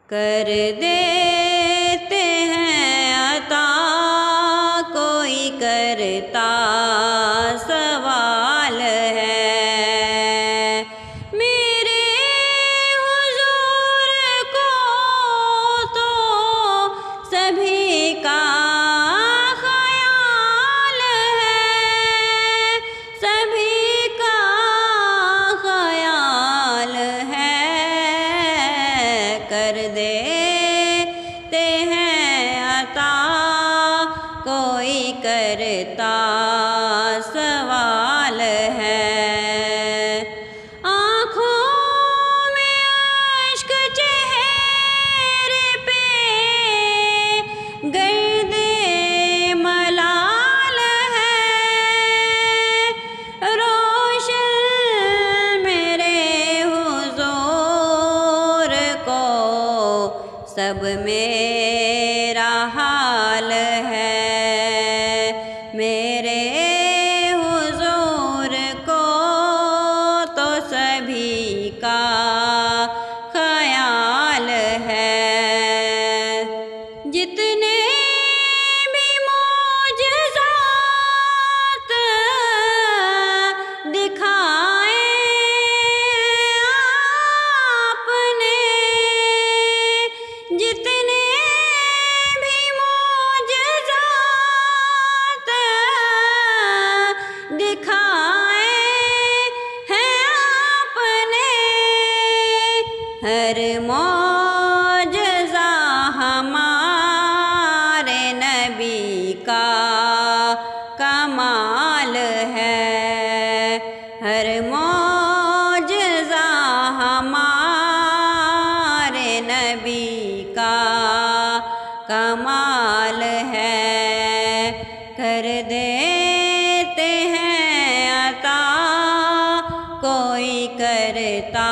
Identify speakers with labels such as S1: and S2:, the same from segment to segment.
S1: कर देते हैं अता, कोई करता सवाल है। मेरे हुजूर को तो सभी का ख्याल है, सभी का ख्याल है। कर देते हैं अता, कोई करता सवाल है। आँखों में अश्क चेहरे पे गर्दे मलाल है। रोशन मेरे हुजूर को सब मेरा हाल है। मेरे हुजूर को तो सभी का ख्याल है। जितने भी मोजज़ात दिखाए आपने, जितने भी मोजज़ात दिखाए हैं आपने, हर मौजज़ा हमारे नबी का कमाल है। हर मौजज़ा हमारे नबी का कमाल है। कर देते हैं अता, कोई करता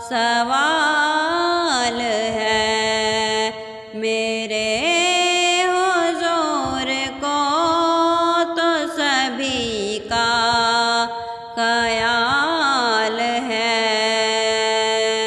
S1: सवाल